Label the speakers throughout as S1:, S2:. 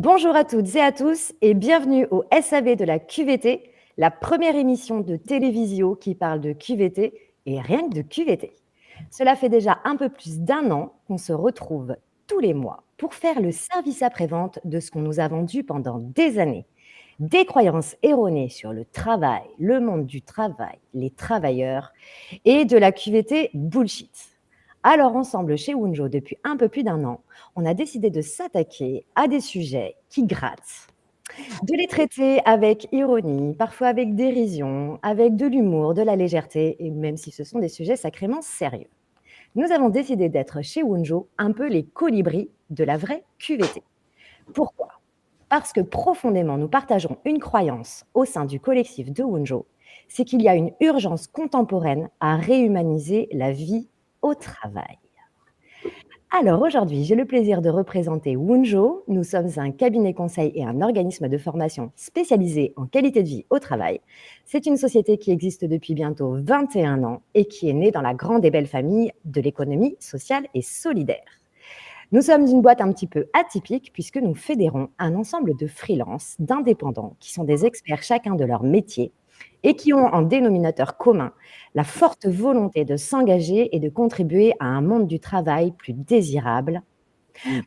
S1: Bonjour à toutes et à tous et bienvenue au SAV de la QVT, la première émission de télévisio qui parle de QVT et rien que de QVT. Cela fait déjà un peu plus d'un an qu'on se retrouve tous les mois pour faire le service après-vente de ce qu'on nous a vendu pendant des années. Des croyances erronées sur le travail, le monde du travail, les travailleurs et de la QVT bullshit. Alors ensemble, chez Wunjo, depuis un peu plus d'un an, on a décidé de s'attaquer à des sujets qui grattent, de les traiter avec ironie, parfois avec dérision, avec de l'humour, de la légèreté, et même si ce sont des sujets sacrément sérieux. Nous avons décidé d'être chez Wunjo un peu les colibris de la vraie QVT. Pourquoi ? Parce que profondément, nous partageons une croyance au sein du collectif de Wunjo, c'est qu'il y a une urgence contemporaine à réhumaniser la vie au travail. Alors aujourd'hui, j'ai le plaisir de représenter Wunjo. Nous sommes un cabinet conseil et un organisme de formation spécialisé en qualité de vie au travail. C'est une société qui existe depuis bientôt 21 ans et qui est née dans la grande et belle famille de l'économie sociale et solidaire. Nous sommes une boîte un petit peu atypique puisque nous fédérons un ensemble de freelances, d'indépendants qui sont des experts chacun de leur métier et qui ont en dénominateur commun la forte volonté de s'engager et de contribuer à un monde du travail plus désirable,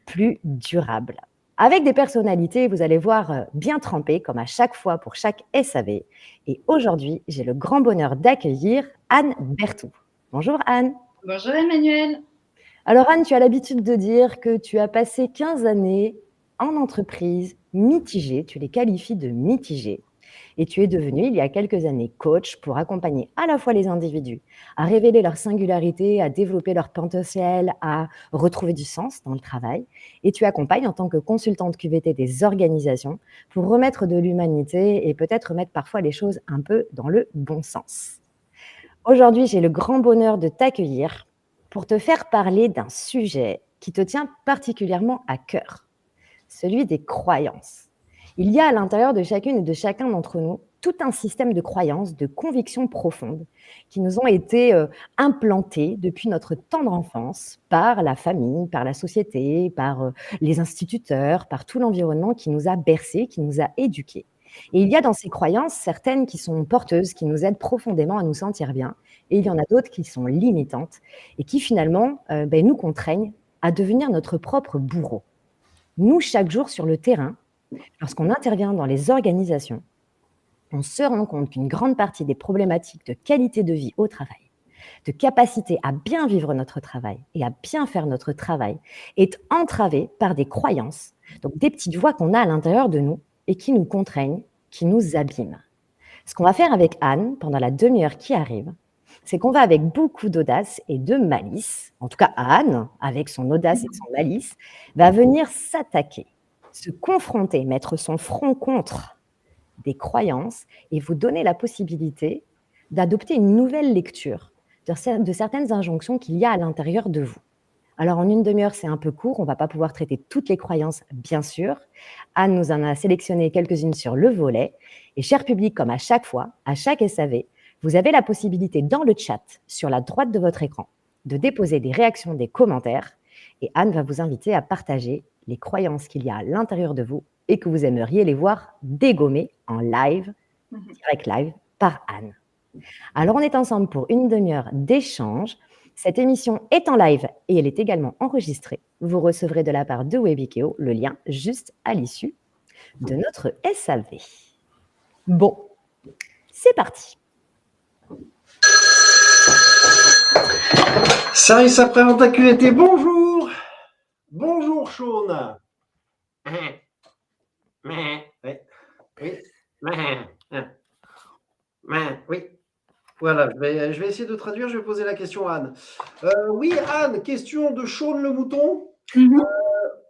S1: plus durable. Avec des personnalités, vous allez voir, bien trempées, comme à chaque fois pour chaque SAV. Et aujourd'hui, j'ai le grand bonheur d'accueillir Anne Berthoud. Bonjour Anne.
S2: Bonjour Emmanuel.
S1: Alors Anne, tu as l'habitude de dire que tu as passé 15 années en entreprise mitigée, tu les qualifies de mitigées, et tu es devenue il y a quelques années coach pour accompagner à la fois les individus à révéler leur singularité, à développer leur potentiel, à retrouver du sens dans le travail, et tu accompagnes en tant que consultante QVT des organisations pour remettre de l'humanité et peut-être remettre parfois les choses un peu dans le bon sens. Aujourd'hui, j'ai le grand bonheur de t'accueillir pour te faire parler d'un sujet qui te tient particulièrement à cœur, celui des croyances. Il y a à l'intérieur de chacune et de chacun d'entre nous tout un système de croyances, de convictions profondes qui nous ont été implantées depuis notre tendre enfance par la famille, par la société, par les instituteurs, par tout l'environnement qui nous a bercés, qui nous a éduqués. Et il y a dans ces croyances certaines qui sont porteuses, qui nous aident profondément à nous sentir bien, et il y en a d'autres qui sont limitantes et qui finalement nous contraignent à devenir notre propre bourreau. Nous, chaque jour sur le terrain, lorsqu'on intervient dans les organisations, on se rend compte qu'une grande partie des problématiques de qualité de vie au travail, de capacité à bien vivre notre travail et à bien faire notre travail est entravée par des croyances, donc des petites voix qu'on a à l'intérieur de nous et qui nous contraignent, qui nous abîment. Ce qu'on va faire avec Anne pendant la demi-heure qui arrive, c'est qu'on va avec beaucoup d'audace et de malice, en tout cas Anne, avec son audace et son malice, va venir s'attaquer, se confronter, mettre son front contre des croyances et vous donner la possibilité d'adopter une nouvelle lecture de certaines injonctions qu'il y a à l'intérieur de vous. Alors en une demi-heure, c'est un peu court, on ne va pas pouvoir traiter toutes les croyances, bien sûr. Anne nous en a sélectionné quelques-unes sur le volet. Et cher public, comme à chaque fois, à chaque SAV, vous avez la possibilité dans le chat, sur la droite de votre écran, de déposer des réactions, des commentaires. Et Anne va vous inviter à partager les croyances qu'il y a à l'intérieur de vous et que vous aimeriez les voir dégommées en live, direct live, par Anne. Alors, on est ensemble pour une demi-heure d'échange. Cette émission est en live et elle est également enregistrée. Vous recevrez de la part de Webikeo le lien juste à l'issue de notre SAV. Bon, c'est parti.
S3: Service après-vente à QVT, bonjour. Bonjour Sean. Oui. Oui. Voilà, je vais essayer de traduire, je vais poser la question à Anne. Oui, Anne, question de Sean le mouton.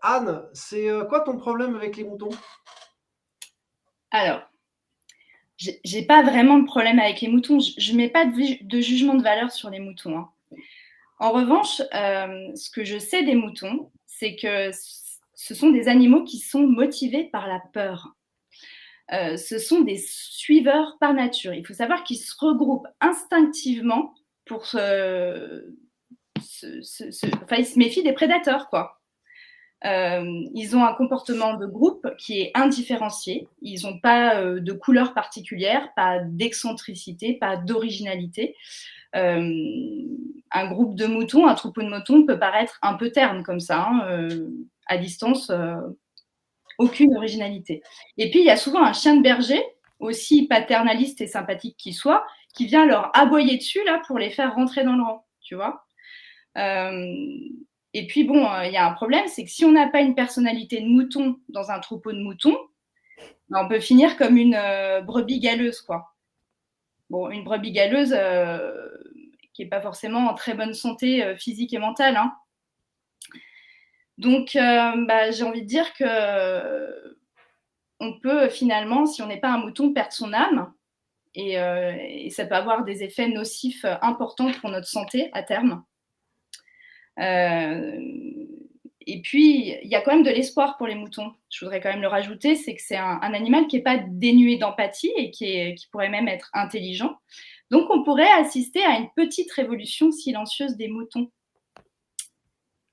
S3: Anne, c'est quoi ton problème avec les moutons?
S2: Alors, j'ai pas vraiment de problème avec les moutons. Je mets pas de jugement de valeur sur les moutons, hein. En revanche, ce que je sais des moutons, c'est que ce sont des animaux qui sont motivés par la peur. Ce sont des suiveurs par nature. Il faut savoir qu'ils se regroupent instinctivement pour ils se méfient des prédateurs, quoi. Ils ont un comportement de groupe qui est indifférencié. Ils n'ont pas de couleur particulière, pas d'excentricité, pas d'originalité. Un groupe de moutons, un troupeau de moutons peut paraître un peu terne comme ça, à distance, aucune originalité. Et puis, il y a souvent un chien de berger, aussi paternaliste et sympathique qu'il soit, qui vient leur aboyer dessus là, pour les faire rentrer dans le rang, tu vois. Et puis, bon, il y a un problème, c'est que si on n'a pas une personnalité de mouton dans un troupeau de moutons, on peut finir comme une brebis galeuse, quoi. Bon, une brebis galeuse qui n'est pas forcément en très bonne santé physique et mentale, hein. Donc, j'ai envie de dire que on peut finalement, si on n'est pas un mouton, perdre son âme. Et ça peut avoir des effets nocifs importants pour notre santé à terme. Et puis, il y a quand même de l'espoir pour les moutons. Je voudrais quand même le rajouter, c'est que c'est un animal qui n'est pas dénué d'empathie et qui pourrait même être intelligent. Donc, on pourrait assister à une petite révolution silencieuse des moutons.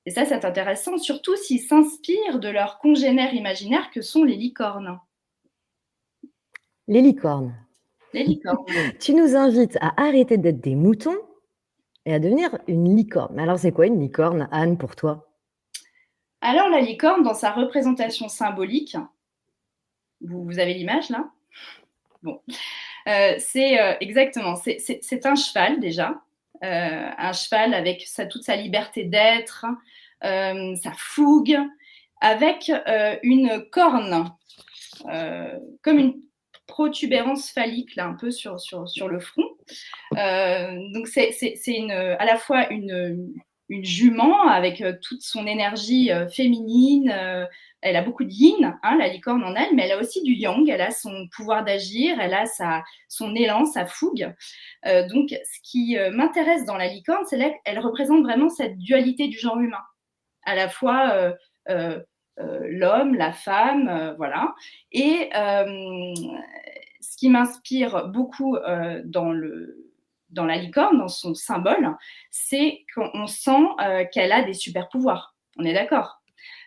S2: Et ça, c'est intéressant, surtout s'ils s'inspirent de leurs congénères imaginaires que sont les licornes.
S1: Les licornes.
S2: Les licornes.
S1: Tu nous invites à arrêter d'être des moutons et à devenir une licorne. Alors, c'est quoi une licorne, Anne, pour toi?
S2: Alors, la licorne, dans sa représentation symbolique, vous avez l'image là? Bon. Exactement, c'est un cheval déjà, un cheval avec toute sa liberté d'être, sa fougue, avec une corne, comme une protubérance phallique là, un peu sur le front. Donc c'est à la fois une jument avec toute son énergie féminine. Elle a beaucoup de yin, hein, la licorne en elle, mais elle a aussi du yang. Elle a son pouvoir d'agir, elle a son élan, sa fougue. Donc, ce qui m'intéresse dans la licorne, c'est qu'elle représente vraiment cette dualité du genre humain. À la fois l'homme, la femme, voilà. Et ce qui m'inspire beaucoup dans la licorne, dans son symbole, c'est qu'on sent qu'elle a des super pouvoirs. On est d'accord?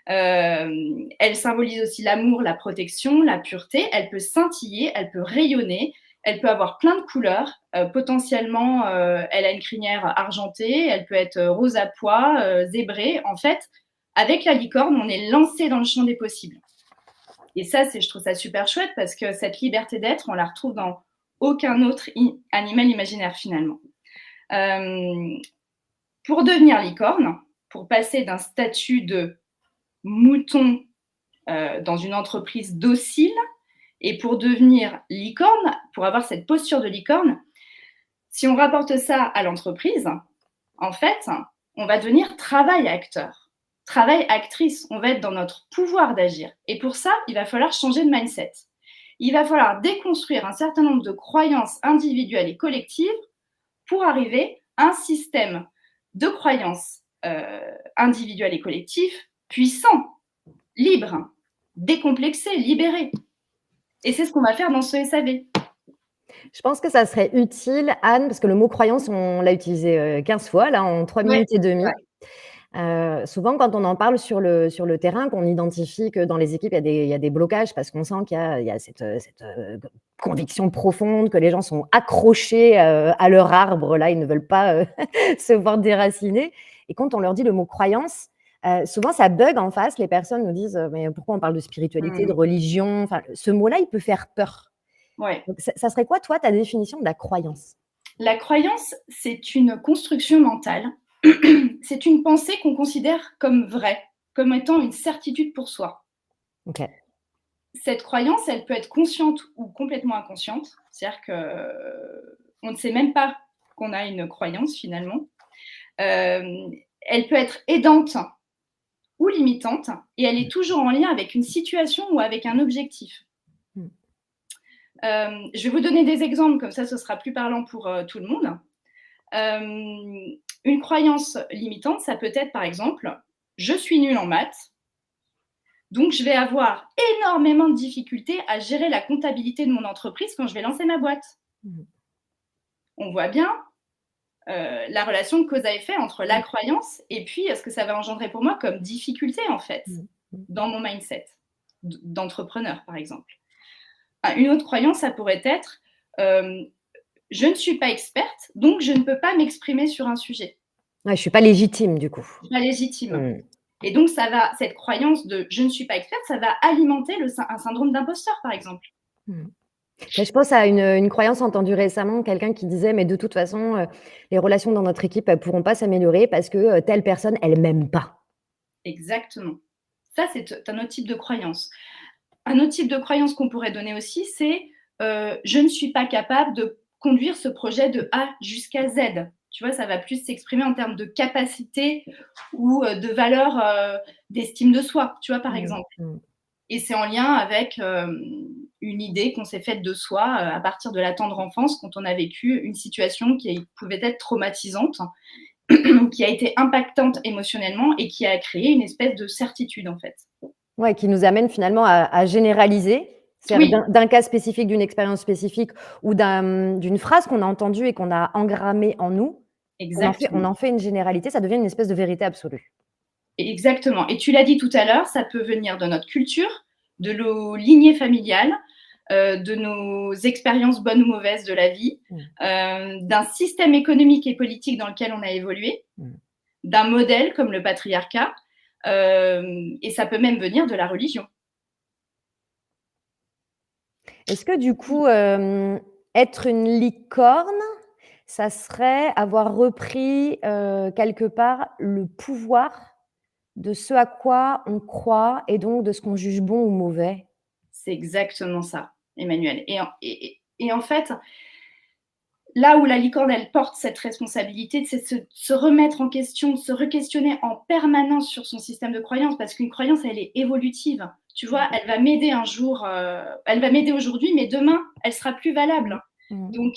S2: Elle symbolise aussi l'amour, la protection, la pureté. Elle peut scintiller, elle peut rayonner, elle peut avoir plein de couleurs. Potentiellement, elle a une crinière argentée, elle peut être rose à pois, zébrée. En fait, avec la licorne, on est lancé dans le champ des possibles. Et ça, je trouve ça super chouette parce que cette liberté d'être, on la retrouve dans aucun autre animal imaginaire finalement. Pour devenir licorne, pour passer d'un statut de mouton dans une entreprise docile et pour devenir licorne, pour avoir cette posture de licorne, si on rapporte ça à l'entreprise, en fait, on va devenir travail-acteur, travail-actrice. On va être dans notre pouvoir d'agir. Et pour ça, il va falloir changer de mindset. Il va falloir déconstruire un certain nombre de croyances individuelles et collectives pour arriver à un système de croyances individuelles et collectives puissant, libre, décomplexé, libéré. Et c'est ce qu'on va faire dans ce SAV.
S1: Je pense que ça serait utile, Anne, parce que le mot croyance, on l'a utilisé 15 fois, là, en 3 minutes et demie. Ouais. Souvent, quand on en parle sur le terrain, qu'on identifie que dans les équipes, il y a des blocages parce qu'on sent qu'il y a cette conviction profonde, que les gens sont accrochés à leur arbre, là, ils ne veulent pas se voir déraciner. Et quand on leur dit le mot croyance, souvent, ça bug en face. Les personnes nous disent mais pourquoi on parle de spiritualité, de religion? Enfin, ce mot-là, il peut faire peur.
S2: Ouais.
S1: Donc, ça serait quoi, toi, ta définition de la croyance?
S2: La croyance, c'est une construction mentale. C'est une pensée qu'on considère comme vraie, comme étant une certitude pour soi.
S1: Okay.
S2: Cette croyance, elle peut être consciente ou complètement inconsciente. C'est-à-dire qu'on ne sait même pas qu'on a une croyance, finalement. Elle peut être aidante ou limitante, et elle est toujours en lien avec une situation ou avec un objectif. Je vais vous donner des exemples, comme ça, ce sera plus parlant pour tout le monde. Une croyance limitante, ça peut être, par exemple, je suis nulle en maths, donc je vais avoir énormément de difficultés à gérer la comptabilité de mon entreprise quand je vais lancer ma boîte. On voit bien la relation de cause à effet entre la croyance et puis ce que ça va engendrer pour moi comme difficulté, en fait. dans mon mindset d'entrepreneur, par exemple. Une autre croyance, ça pourrait être je ne suis pas experte, donc je ne peux pas m'exprimer sur un sujet.
S1: Ouais, je ne suis pas légitime, du coup.
S2: Je ne suis pas légitime. Et donc, cette croyance de je ne suis pas experte, ça va alimenter un syndrome d'imposteur, par exemple.
S1: Je pense à une croyance entendue récemment, quelqu'un qui disait mais de toute façon, les relations dans notre équipe, elles ne pourront pas s'améliorer parce que telle personne, elle ne m'aime pas.
S2: Exactement. Ça, c'est un autre type de croyance. Un autre type de croyance qu'on pourrait donner aussi, c'est je ne suis pas capable de conduire ce projet de A jusqu'à Z. Tu vois, ça va plus s'exprimer en termes de capacité ou de valeur d'estime de soi, tu vois, par exemple. Et c'est en lien avec une idée qu'on s'est faite de soi à partir de la tendre enfance, quand on a vécu une situation qui pouvait être traumatisante, qui a été impactante émotionnellement et qui a créé une espèce de certitude, en fait.
S1: Ouais, qui nous amène finalement à généraliser. C'est-à-dire d'un cas spécifique, d'une expérience spécifique ou d'une phrase qu'on a entendue et qu'on a engrammée en nous. On en fait une généralité, ça devient une espèce de vérité absolue.
S2: Exactement. Et tu l'as dit tout à l'heure, ça peut venir de notre culture, de nos lignées familiales, de nos expériences bonnes ou mauvaises de la vie, d'un système économique et politique dans lequel on a évolué, d'un modèle comme le patriarcat, et ça peut même venir de la religion.
S1: Est-ce que du coup, être une licorne, ça serait avoir repris quelque part le pouvoir de ce à quoi on croit et donc de ce qu'on juge bon ou mauvais?
S2: C'est exactement ça, Emmanuel. Et en fait, là où la licorne, elle porte cette responsabilité, c'est de se remettre en question, de se re-questionner en permanence sur son système de croyance, parce qu'une croyance, elle est évolutive. Tu vois, elle va m'aider un jour, elle va m'aider aujourd'hui, mais demain, elle sera plus valable. Donc,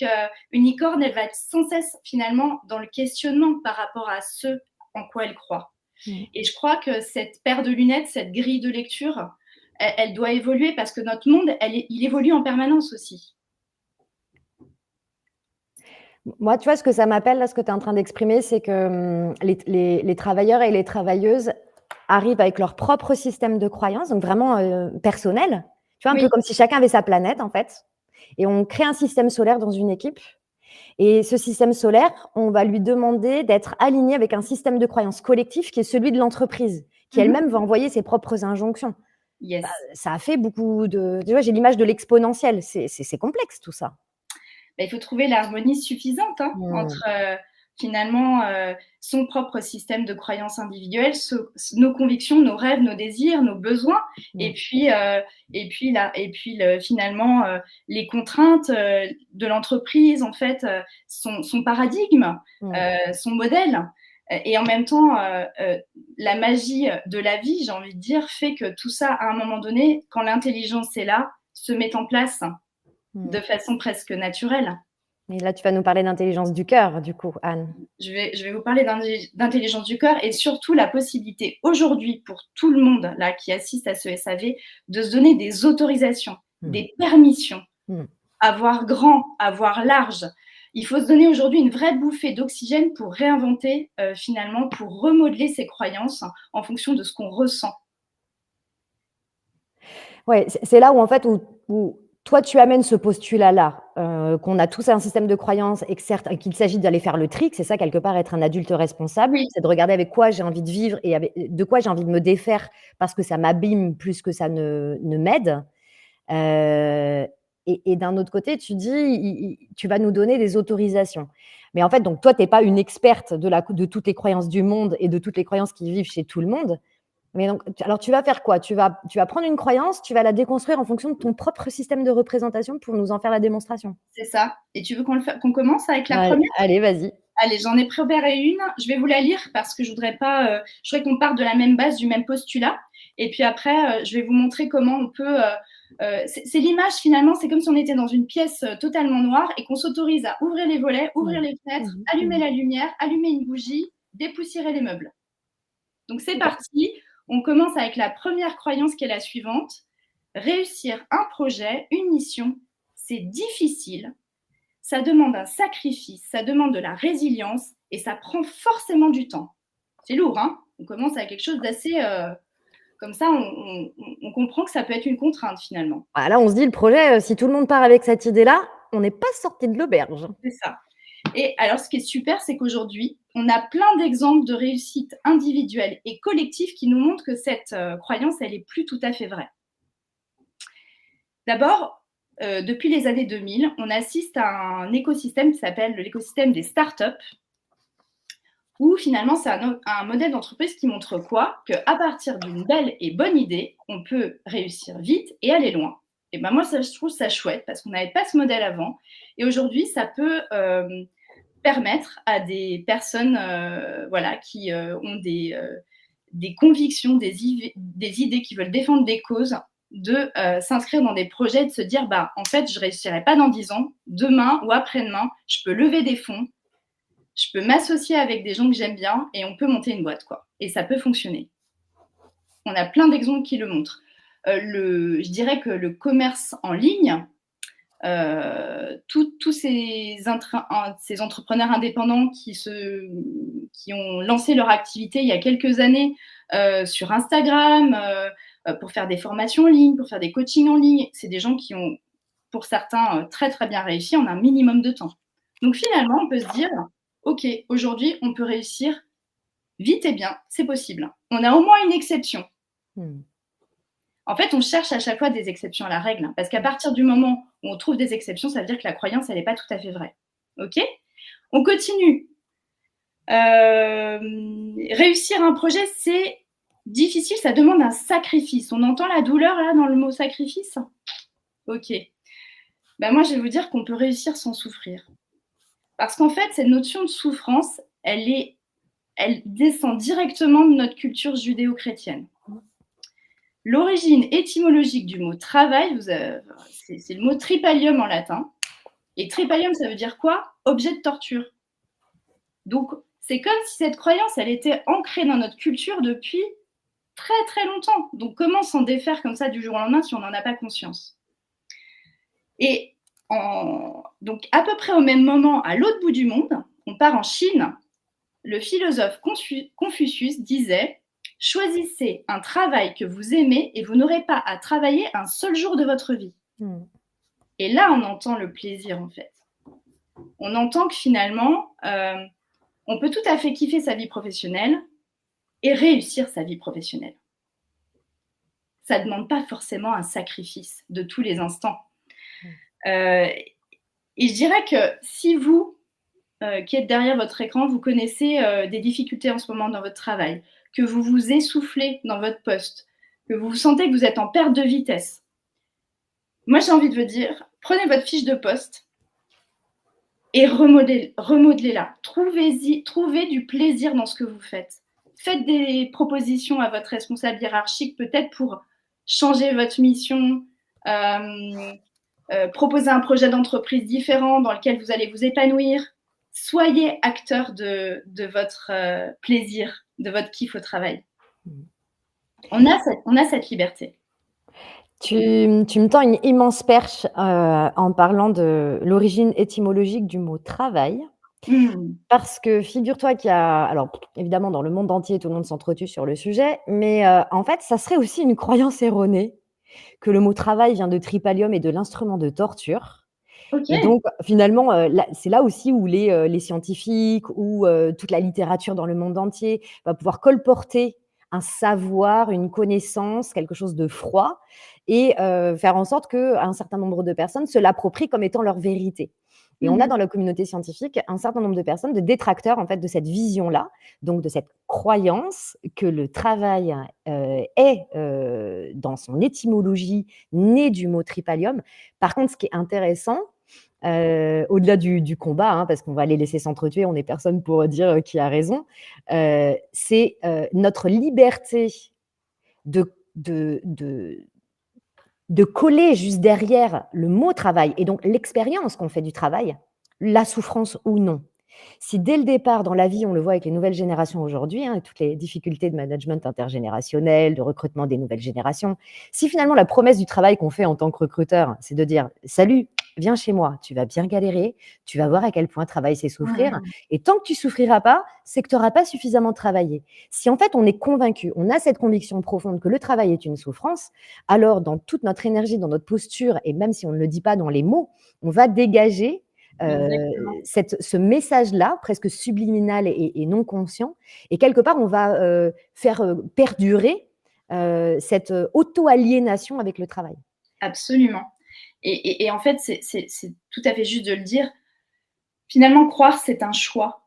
S2: une licorne, elle va être sans cesse, finalement, dans le questionnement par rapport à ce en quoi elle croit. Et je crois que cette paire de lunettes, cette grille de lecture, elle doit évoluer parce que notre monde, il évolue en permanence aussi.
S1: Moi, tu vois, ce que ça m'appelle, là, ce que tu es en train d'exprimer, c'est que les travailleurs et les travailleuses arrivent avec leur propre système de croyance, donc vraiment personnel. Tu vois, un peu comme si chacun avait sa planète, en fait. Et on crée un système solaire dans une équipe. Et ce système solaire, on va lui demander d'être aligné avec un système de croyance collectif qui est celui de l'entreprise, qui elle-même va envoyer ses propres injonctions.
S2: Yes.
S1: Ça a fait beaucoup de… Tu vois, j'ai l'image de l'exponentiel. C'est complexe, tout ça.
S2: Il faut trouver l'harmonie suffisante entre finalement son propre système de croyance individuelle, nos convictions, nos rêves, nos désirs, nos besoins, et puis finalement les contraintes de l'entreprise, en fait, son paradigme, son modèle. Et en même temps, la magie de la vie, j'ai envie de dire, fait que tout ça, à un moment donné, quand l'intelligence est là, se met en place de façon presque naturelle.
S1: Et là, tu vas nous parler d'intelligence du cœur, du coup, Anne.
S2: Je vais vous parler d'intelligence du cœur et surtout la possibilité aujourd'hui pour tout le monde là qui assiste à ce SAV de se donner des autorisations, des permissions, à voir grand, à voir large. Il faut se donner aujourd'hui une vraie bouffée d'oxygène pour réinventer finalement, pour remodeler ses croyances en fonction de ce qu'on ressent.
S1: Ouais, c'est là où en fait, où toi, tu amènes ce postulat-là, qu'on a tous un système de croyances et qu'il s'agit d'aller faire le tri, c'est ça, quelque part, être un adulte responsable, c'est de regarder avec quoi j'ai envie de vivre et de quoi j'ai envie de me défaire parce que ça m'abîme plus que ça ne m'aide. Et d'un autre côté, tu dis, tu vas nous donner des autorisations. Mais en fait, donc toi, tu n'es pas une experte de toutes les croyances du monde et de toutes les croyances qui vivent chez tout le monde. Mais donc, alors tu vas faire quoi ? Tu vas prendre une croyance, tu vas la déconstruire en fonction de ton propre système de représentation pour nous en faire la démonstration.
S2: C'est ça. Et tu veux qu'on commence avec la première ?
S1: Allez, vas-y.
S2: Allez, j'en ai préparé une. Je vais vous la lire parce que je voudrais qu'on parte de la même base, du même postulat. Et puis après, je vais vous montrer comment on peut… c'est l'image finalement, c'est comme si on était dans une pièce totalement noire et qu'on s'autorise à ouvrir les volets, ouvrir les fenêtres, allumer la lumière, allumer une bougie, dépoussiérer les meubles. Donc c'est parti. On commence avec la première croyance qui est la suivante. Réussir un projet, une mission, c'est difficile. Ça demande un sacrifice, ça demande de la résilience et ça prend forcément du temps. C'est lourd, hein ? On commence avec quelque chose d'assez Comme ça, on comprend que ça peut être une contrainte finalement.
S1: Ah, là, on se dit, le projet, si tout le monde part avec cette idée-là, on n'est pas sorti de l'auberge.
S2: C'est ça. Et alors, ce qui est super, c'est qu'aujourd'hui, on a plein d'exemples de réussite individuelle et collective qui nous montrent que cette croyance, elle n'est plus tout à fait vraie. D'abord, depuis les années 2000, on assiste à un écosystème qui s'appelle l'écosystème des startups, où finalement, c'est un modèle d'entreprise qui montre quoi? Qu'à partir d'une belle et bonne idée, on peut réussir vite et aller loin. Et ben moi, je trouve ça chouette parce qu'on n'avait pas ce modèle avant. Et aujourd'hui, ça peut permettre à des personnes qui ont des convictions, des idées, qui veulent défendre des causes, de s'inscrire dans des projets et de se dire, en fait, je ne réussirai pas dans 10 ans, demain ou après-demain, je peux lever des fonds, je peux m'associer avec des gens que j'aime bien et on peut monter une boîte, quoi. Et ça peut fonctionner. On a plein d'exemples qui le montrent. Je dirais que le commerce en ligne, tous ces entrepreneurs indépendants qui ont lancé leur activité il y a quelques années sur Instagram pour faire des formations en ligne, pour faire des coachings en ligne, c'est des gens qui ont, pour certains, très très bien réussi en un minimum de temps. Donc finalement, on peut se dire, ok, aujourd'hui, on peut réussir vite et bien, c'est possible. On a au moins une exception. En fait, on cherche à chaque fois des exceptions à la règle, parce qu'à partir du moment où on trouve des exceptions, ça veut dire que la croyance, elle n'est pas tout à fait vraie. Ok ? On continue. Réussir un projet, c'est difficile, ça demande un sacrifice. On entend la douleur là dans le mot sacrifice ? Ok. Moi, je vais vous dire qu'on peut réussir sans souffrir. Parce qu'en fait, cette notion de souffrance, elle descend directement de notre culture judéo-chrétienne. L'origine étymologique du mot travail, c'est le mot tripalium en latin. Et tripalium, ça veut dire quoi? Objet de torture. Donc, c'est comme si cette croyance, elle était ancrée dans notre culture depuis très, très longtemps. Donc, comment s'en défaire comme ça du jour au lendemain si on n'en a pas conscience? Et donc, à peu près au même moment, à l'autre bout du monde, on part en Chine, le philosophe Confucius disait « Choisissez un travail que vous aimez et vous n'aurez pas à travailler un seul jour de votre vie. » Et là, on entend le plaisir, en fait. On entend que finalement, on peut tout à fait kiffer sa vie professionnelle et réussir sa vie professionnelle. Ça ne demande pas forcément un sacrifice de tous les instants. Et je dirais que si vous, qui êtes derrière votre écran, vous connaissez des difficultés en ce moment dans votre travail, que vous vous essoufflez dans votre poste, que vous sentez que vous êtes en perte de vitesse, moi j'ai envie de vous dire, prenez votre fiche de poste et remodelez-la. Trouvez du plaisir dans ce que vous faites. Faites des propositions à votre responsable hiérarchique, peut-être pour changer votre mission, proposer un projet d'entreprise différent dans lequel vous allez vous épanouir. Soyez acteur de votre plaisir, de votre kiff au travail. On a cette liberté.
S1: Tu me tends une immense perche en parlant de l'origine étymologique du mot travail. Parce que figure-toi qu'il y a, alors évidemment dans le monde entier, tout le monde s'entretue sur le sujet, mais en fait, ça serait aussi une croyance erronée que le mot travail vient de tripalium et de l'instrument de torture. Okay. Et donc, finalement, c'est là aussi où les scientifiques ou toute la littérature dans le monde entier va pouvoir colporter un savoir, une connaissance, quelque chose de froid et faire en sorte qu'un certain nombre de personnes se l'approprient comme étant leur vérité. Et on a dans la communauté scientifique un certain nombre de personnes, de détracteurs en fait de cette vision-là, donc de cette croyance que le travail est dans son étymologie né du mot tripalium. Par contre, ce qui est intéressant, au-delà du combat, parce qu'on va les laisser s'entretuer, on n'est personne pour dire qui a raison, c'est notre liberté de coller juste derrière le mot travail et donc l'expérience qu'on fait du travail, la souffrance ou non. Si dès le départ dans la vie, on le voit avec les nouvelles générations aujourd'hui, toutes les difficultés de management intergénérationnel, de recrutement des nouvelles générations, si finalement la promesse du travail qu'on fait en tant que recruteur, c'est de dire « Salut, viens chez moi, tu vas bien galérer, tu vas voir à quel point travailler, c'est souffrir. Et tant que tu souffriras pas, c'est que tu n'auras pas suffisamment travaillé. Si en fait, on est convaincu, on a cette conviction profonde que le travail est une souffrance, alors dans toute notre énergie, dans notre posture, et même si on ne le dit pas dans les mots, on va dégager ce message-là, presque subliminal et non conscient. Et quelque part, on va faire perdurer cette auto-aliénation avec le travail.
S2: Absolument. Et en fait, c'est tout à fait juste de le dire. Finalement, croire, c'est un choix.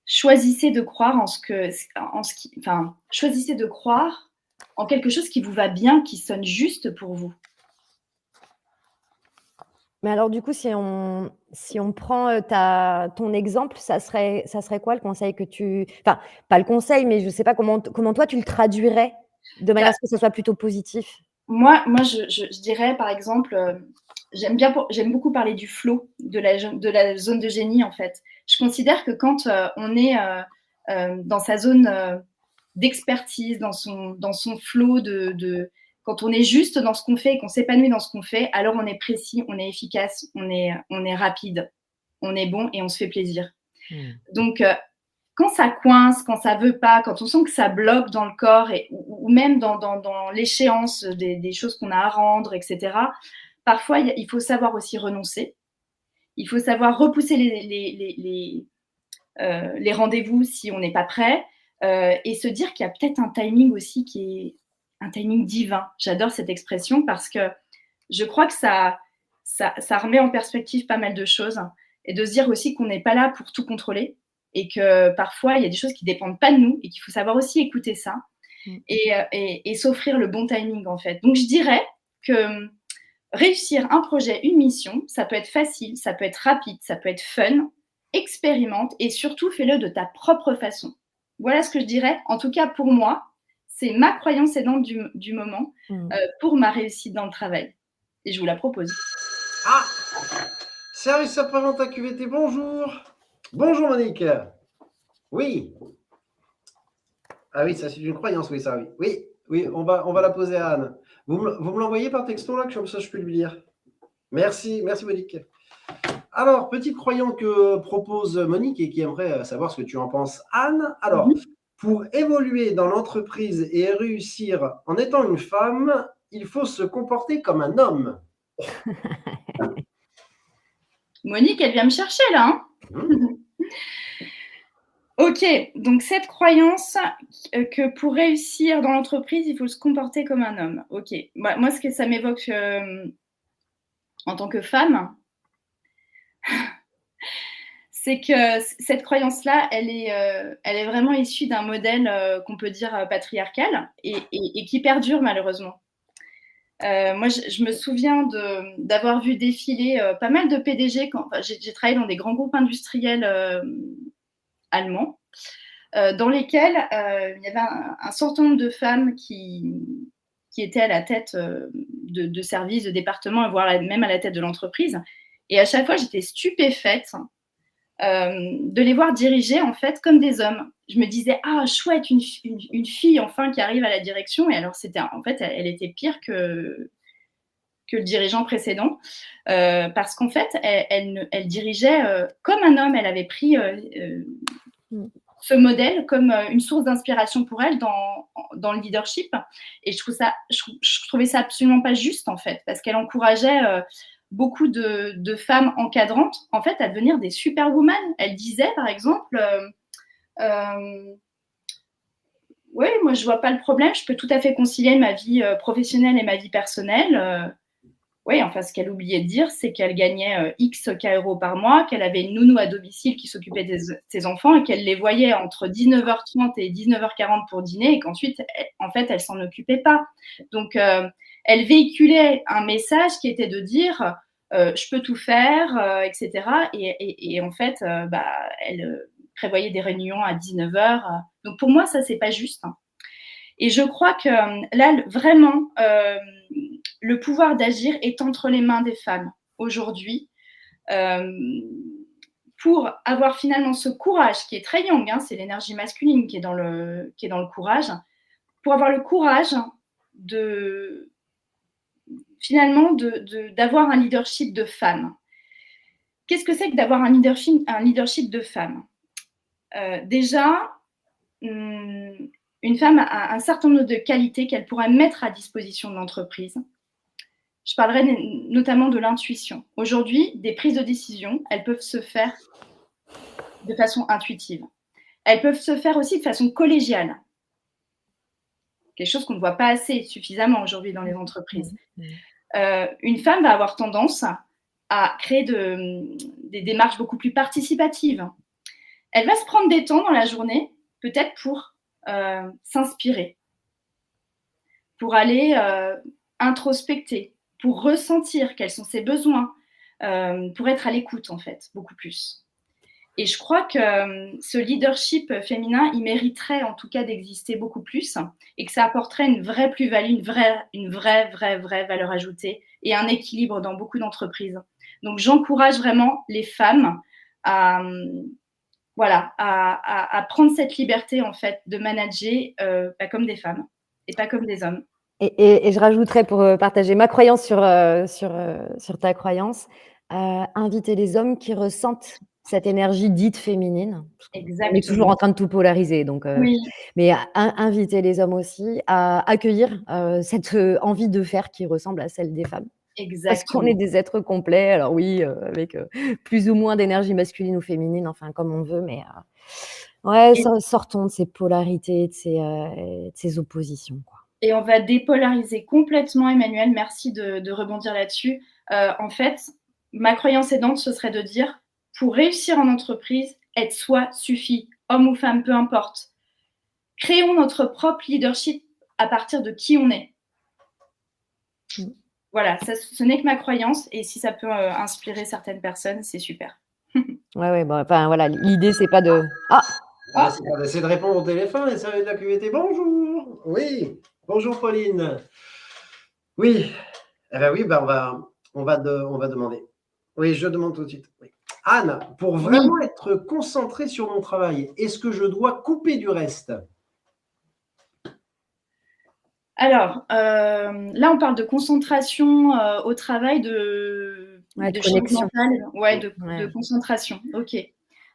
S2: Choisissez de croire choisissez de croire en quelque chose qui vous va bien, qui sonne juste pour vous.
S1: Mais alors du coup, si on prend ton exemple, ça serait quoi le conseil que tu… Enfin, pas le conseil, mais je ne sais pas comment toi, tu le traduirais de manière à ce que ce soit plutôt positif.
S2: Moi, je dirais, par exemple, j'aime beaucoup parler du flow, de la zone de génie, en fait. Je considère que quand on est dans sa zone d'expertise, dans son flow quand on est juste dans ce qu'on fait et qu'on s'épanouit dans ce qu'on fait, alors on est précis, on est efficace, on est rapide, on est bon et on se fait plaisir. Donc, quand ça coince, quand ça veut pas, quand on sent que ça bloque dans le corps ou même dans l'échéance des choses qu'on a à rendre, etc., parfois, il faut savoir aussi renoncer. Il faut savoir repousser les rendez-vous si on n'est pas prêt et se dire qu'il y a peut-être un timing aussi qui est un timing divin. J'adore cette expression parce que je crois que ça remet en perspective pas mal de choses et de se dire aussi qu'on n'est pas là pour tout contrôler et que parfois, il y a des choses qui ne dépendent pas de nous et qu'il faut savoir aussi écouter ça et s'offrir le bon timing, en fait. Donc, je dirais que réussir un projet, une mission, ça peut être facile, ça peut être rapide, ça peut être fun, expérimente et surtout, fais-le de ta propre façon. Voilà ce que je dirais. En tout cas, pour moi, c'est ma croyance aidante du moment pour ma réussite dans le travail. Et je vous la propose.
S3: Ah, service après-vente à QVT, bonjour. Bonjour Monique. Oui. Ah oui, ça c'est une croyance, oui, ça, oui. Oui, on va la poser à Anne. Vous me l'envoyez par texto, là, que comme ça je peux lui lire. Merci Monique. Alors, petite croyance que propose Monique et qui aimerait savoir ce que tu en penses, Anne. Alors, pour évoluer dans l'entreprise et réussir en étant une femme, il faut se comporter comme un homme.
S2: Monique, elle vient me chercher, là. Ok, donc cette croyance que pour réussir dans l'entreprise, il faut se comporter comme un homme. Ok, moi, ce que ça m'évoque en tant que femme, c'est que cette croyance-là, elle est vraiment issue d'un modèle qu'on peut dire patriarcal et qui perdure malheureusement. Moi, je me souviens d'avoir vu défiler pas mal de PDG. J'ai travaillé dans des grands groupes industriels allemands, dans lesquels il y avait un certain nombre de femmes qui étaient à la tête de services, de départements, voire même à la tête de l'entreprise. Et à chaque fois, j'étais stupéfaite de les voir diriger en fait comme des hommes. Je me disais, ah chouette, une fille enfin qui arrive à la direction. Et alors, en fait, elle était pire que le dirigeant précédent, parce qu'en fait, elle dirigeait comme un homme. Elle avait pris ce modèle comme une source d'inspiration pour elle dans le leadership. Et je trouvais ça absolument pas juste, en fait, parce qu'elle encourageait beaucoup de femmes encadrantes, en fait, à devenir des superwomen. Elle disait, par exemple, oui, moi, je vois pas le problème, je peux tout à fait concilier ma vie professionnelle et ma vie personnelle. Oui, enfin, ce qu'elle oubliait de dire, c'est qu'elle gagnait X euros par mois, qu'elle avait une nounou à domicile qui s'occupait de ses enfants et qu'elle les voyait entre 19h30 et 19h40 pour dîner et qu'ensuite, en fait, elle s'en occupait pas. Donc, elle véhiculait un message qui était de dire je peux tout faire, etc. Et en fait, elle prévoyait des réunions à 19h. Donc, pour moi, ça, c'est pas juste. Et je crois que là, vraiment, le pouvoir d'agir est entre les mains des femmes aujourd'hui. Pour avoir finalement ce courage qui est très yang, c'est l'énergie masculine qui est dans le courage, pour avoir le courage finalement d'avoir un leadership de femme. Qu'est-ce que c'est que d'avoir un leadership de femme? Déjà, une femme a un certain nombre de qualités qu'elle pourrait mettre à disposition de l'entreprise. Je parlerai notamment de l'intuition. Aujourd'hui, des prises de décision, elles peuvent se faire de façon intuitive. Elles peuvent se faire aussi de façon collégiale. Quelque chose qu'on ne voit pas assez suffisamment aujourd'hui dans les entreprises. Une femme va avoir tendance à créer des démarches beaucoup plus participatives. Elle va se prendre des temps dans la journée, peut-être pour s'inspirer, pour aller introspecter, pour ressentir quels sont ses besoins, pour être à l'écoute, en fait, beaucoup plus. Et je crois que ce leadership féminin, il mériterait en tout cas d'exister beaucoup plus et que ça apporterait une vraie plus-value, une vraie valeur ajoutée et un équilibre dans beaucoup d'entreprises. Donc, j'encourage vraiment les femmes à prendre cette liberté, en fait, de manager comme des femmes et pas comme des hommes.
S1: Et je rajouterais, pour partager ma croyance sur ta croyance, inviter les hommes qui ressentent cette énergie dite féminine.
S2: Exactement.
S1: On est toujours en train de tout polariser, donc,
S2: oui.
S1: Mais inviter les hommes aussi à accueillir cette envie de faire qui ressemble à celle des femmes.
S2: Exactement.
S1: Parce qu'on est des êtres complets, alors oui, avec plus ou moins d'énergie masculine ou féminine, enfin comme on veut, mais sortons de ces polarités, de ces oppositions, quoi.
S2: Et on va dépolariser complètement, Emmanuel, merci de rebondir là-dessus. En fait, ma croyance aidante, ce serait de dire, pour réussir en entreprise, être soi suffit, homme ou femme, peu importe. Créons notre propre leadership à partir de qui on est. Voilà, ce n'est que ma croyance, et si ça peut inspirer certaines personnes, c'est super.
S1: Voilà, l'idée, c'est pas de...
S3: C'est de répondre au téléphone et ça va de la QVT. Bonjour. Oui. Bonjour Pauline. Oui. Eh ben oui, on va demander. Oui, je demande tout de suite. Oui. Anne, pour vraiment être concentrée sur mon travail, est-ce que je dois couper du reste?
S2: Alors, là, on parle de concentration au travail, de
S1: connexion.
S2: De concentration. Ok.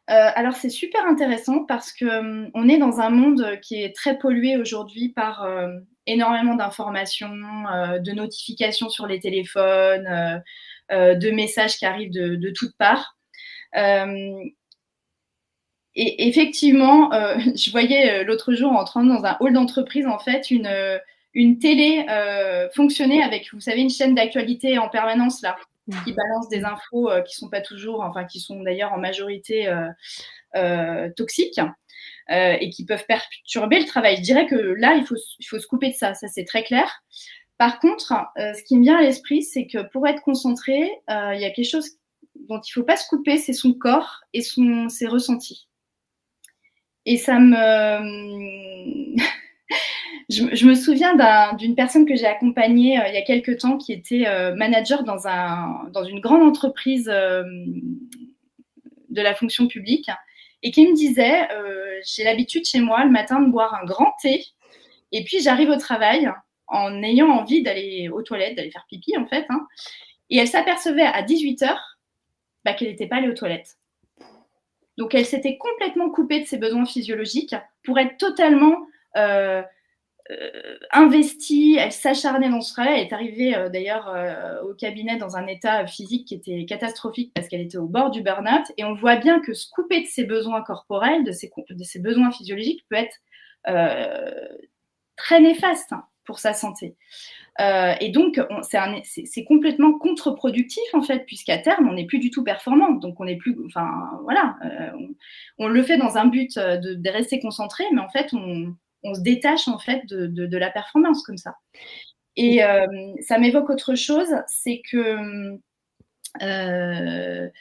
S2: Alors, c'est super intéressant parce qu'on est dans un monde qui est très pollué aujourd'hui par énormément d'informations, de notifications sur les téléphones, de messages qui arrivent de toutes parts. Et effectivement, je voyais l'autre jour, en entrant dans un hall d'entreprise, en fait, une télé fonctionnait avec, vous savez, une chaîne d'actualité en permanence, là, qui balance des infos qui sont pas toujours, enfin, qui sont d'ailleurs en majorité toxiques et qui peuvent perturber le travail. Je dirais que là, il faut se couper de ça c'est très clair. Par contre, ce qui me vient à l'esprit, c'est que pour être concentré, il y a quelque chose dont il ne faut pas se couper, c'est son corps et ses ressentis. Et ça me... je me souviens d'une personne que j'ai accompagnée il y a quelques temps qui était manager dans une grande entreprise de la fonction publique et qui me disait j'ai l'habitude chez moi le matin de boire un grand thé et puis j'arrive au travail en ayant envie d'aller aux toilettes, d'aller faire pipi en fait. Et elle s'apercevait à 18h qu'elle n'était pas allée aux toilettes. Donc, elle s'était complètement coupée de ses besoins physiologiques pour être totalement investie. Elle s'acharnait dans ce travail. Elle est arrivée d'ailleurs au cabinet dans un état physique qui était catastrophique parce qu'elle était au bord du burn-out. Et on voit bien que se couper de ses besoins corporels, de ses besoins physiologiques peut être très néfaste pour sa santé. Et donc, c'est complètement contre-productif, en fait, puisqu'à terme, on n'est plus du tout performant. Donc, on n'est plus... Enfin, voilà. On le fait dans un but de rester concentré, mais en fait, on se détache, en fait, de la performance, comme ça. Et ça m'évoque autre chose, c'est que... il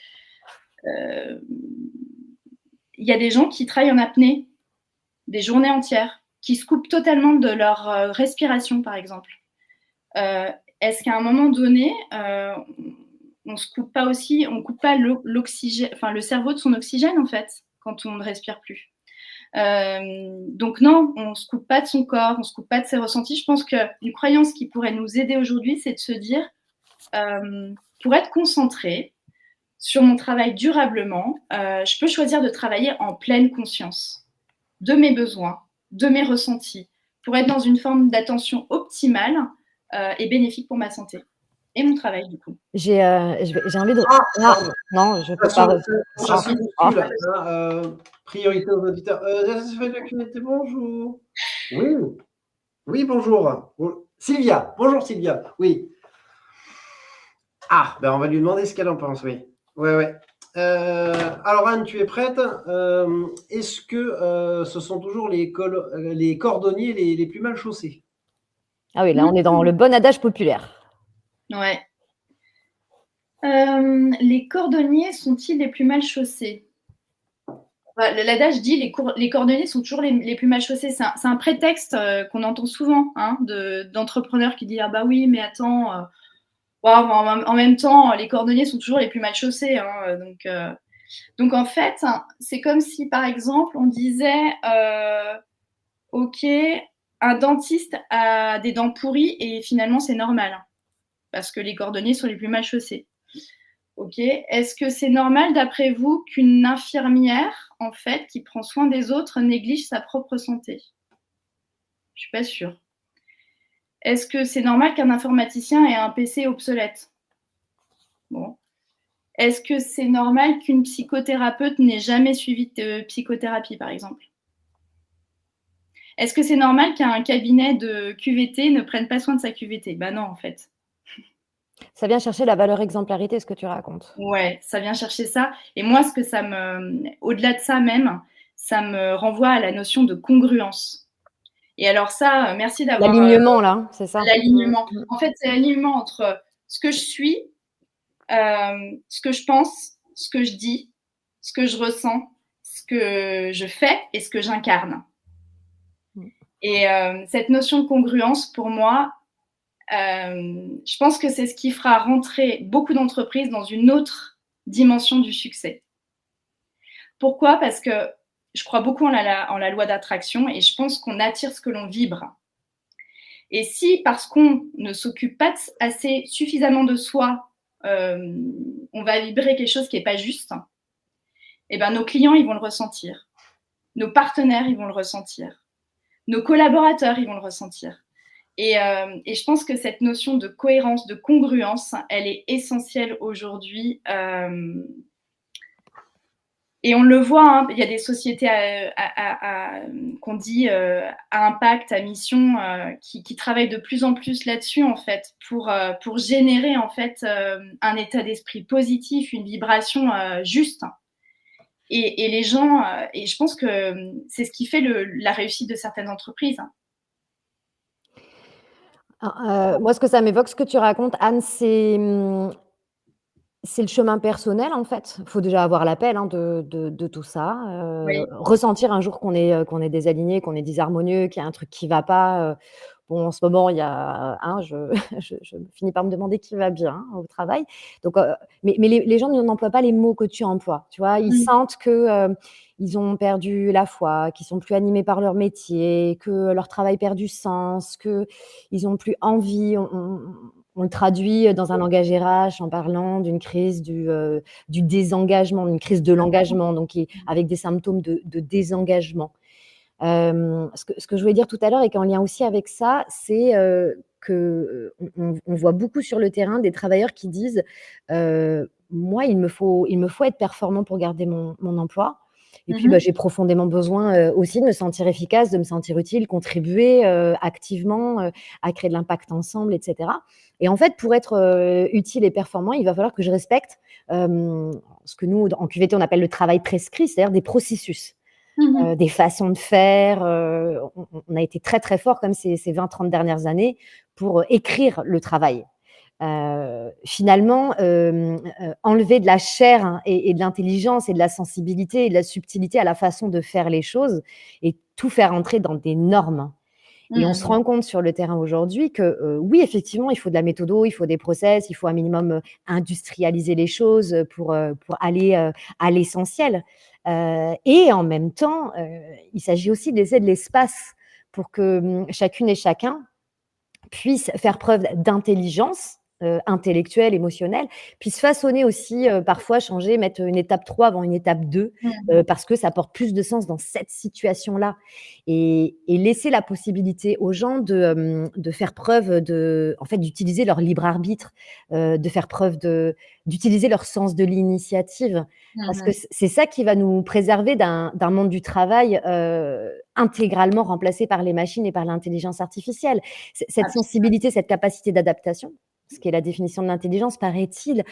S2: y a des gens qui travaillent en apnée des journées entières, qui se coupent totalement de leur respiration, par exemple. Est-ce qu'à un moment donné, on se coupe pas aussi, on coupe pas l'oxygène, enfin le cerveau de son oxygène en fait, quand on ne respire plus. Donc non, on ne se coupe pas de son corps, on ne se coupe pas de ses ressentis. Je pense qu'une croyance qui pourrait nous aider aujourd'hui, c'est de se dire, pour être concentré sur mon travail durablement, je peux choisir de travailler en pleine conscience de mes besoins, de mes ressentis, pour être dans une forme d'attention optimale et bénéfique pour ma santé. Et mon travail, du coup.
S1: J'ai envie de... non, je peux
S3: Ça
S1: pas...
S3: se bouscule. Priorité aux auditeurs. Bonjour. Oui, bonjour. Sylvia. Bonjour, Sylvia. Oui. Ah, ben on va lui demander ce qu'elle en pense, oui. Ouais. Alors, Anne, tu es prête? Est-ce que ce sont toujours les cordonniers les plus mal chaussés?
S1: Ah oui, là, on est dans le bon adage populaire.
S2: Ouais. Les cordonniers sont-ils les plus mal chaussés? L'adage dit les cordonniers sont toujours les plus mal chaussés. C'est un prétexte qu'on entend souvent d'entrepreneurs qui disent « Ah bah oui, mais attends, en même temps, les cordonniers sont toujours les plus mal chaussés. » Donc en fait, c'est comme si, par exemple, on disait « Ok, un dentiste a des dents pourries et finalement c'est normal, parce que les cordonniers sont les plus mal chaussés. » Ok. Est-ce que c'est normal, d'après vous, qu'une infirmière, en fait, qui prend soin des autres, néglige sa propre santé? Je suis pas sûre. Est-ce que c'est normal qu'un informaticien ait un PC obsolète? Bon. Est-ce que c'est normal qu'une psychothérapeute n'ait jamais suivi de psychothérapie, par exemple? Est-ce que c'est normal qu'un cabinet de QVT ne prenne pas soin de sa QVT? Ben non, en fait.
S1: Ça vient chercher la valeur exemplarité, ce que tu racontes.
S2: Ouais, ça vient chercher ça. Et moi, au-delà de ça même, ça me renvoie à la notion de congruence. Et alors ça, merci d'avoir...
S1: L'alignement, là, c'est ça?
S2: L'alignement. En fait, c'est l'alignement entre ce que je suis, ce que je pense, ce que je dis, ce que je ressens, ce que je fais et ce que j'incarne. Et cette notion de congruence, pour moi, je pense que c'est ce qui fera rentrer beaucoup d'entreprises dans une autre dimension du succès. Pourquoi? Parce que je crois beaucoup en la loi d'attraction et je pense qu'on attire ce que l'on vibre. Et si, parce qu'on ne s'occupe pas assez suffisamment de soi, on va vibrer quelque chose qui n'est pas juste, eh ben, nos clients, ils vont le ressentir. Nos partenaires, ils vont le ressentir. Nos collaborateurs, ils vont le ressentir. Et je pense que cette notion de cohérence, de congruence, elle est essentielle aujourd'hui. Et on le voit, il y a des sociétés qu'on dit à impact, à mission, qui travaillent de plus en plus là-dessus, en fait, pour générer, en fait, un état d'esprit positif, une vibration juste. Et les gens, et je pense que c'est ce qui fait la réussite de certaines entreprises.
S1: Moi, ce que ça m'évoque, ce que tu racontes, Anne, c'est le chemin personnel, en fait. Il faut déjà avoir l'appel de tout ça.
S2: Oui.
S1: Ressentir un jour qu'on est désaligné, qu'on est disharmonieux, qu'il y a un truc qui ne va pas. Bon, en ce moment, il y a, je finis par me demander qui va bien au travail. Donc, mais les gens n'emploient pas les mots que tu emploies. Tu vois, ils sentent que ils ont perdu la foi, qu'ils sont plus animés par leur métier, que leur travail perd du sens, qu'ils ont plus envie. On le traduit dans un langage RH en parlant d'une crise du désengagement, d'une crise de l'engagement, donc avec des symptômes de désengagement. Ce que je voulais dire tout à l'heure et qui est en lien aussi avec ça, c'est qu'on voit beaucoup sur le terrain des travailleurs qui disent moi, il me faut être performant pour garder mon emploi. Et puis, j'ai profondément besoin aussi de me sentir efficace, de me sentir utile, contribuer activement à créer de l'impact ensemble, etc. Et en fait, pour être utile et performant, il va falloir que je respecte ce que nous, en QVT, on appelle le travail prescrit, c'est-à-dire des processus. Des façons de faire. On a été très, très fort comme ces 20-30 dernières années pour écrire le travail. Finalement, enlever de la chair et de l'intelligence et de la sensibilité et de la subtilité à la façon de faire les choses et tout faire entrer dans des normes. Et on se rend compte sur le terrain aujourd'hui que oui, effectivement, il faut de la méthodo, il faut des process, il faut un minimum industrialiser les choses pour aller à l'essentiel. Et en même temps, il s'agit aussi de laisser de l'espace pour que chacune et chacun puisse faire preuve d'intelligence intellectuelle, émotionnelle, puisse façonner aussi, parfois changer, mettre une étape 3 avant une étape 2, parce que ça porte plus de sens dans cette situation-là. Et laisser la possibilité aux gens de faire preuve en fait, d'utiliser leur libre arbitre, de faire preuve d'utiliser leur sens de l'initiative. Parce que c'est ça qui va nous préserver d'un monde du travail intégralement remplacé par les machines et par l'intelligence artificielle. Cette sensibilité, cette capacité d'adaptation, ce qui est la définition de l'intelligence, paraît-il.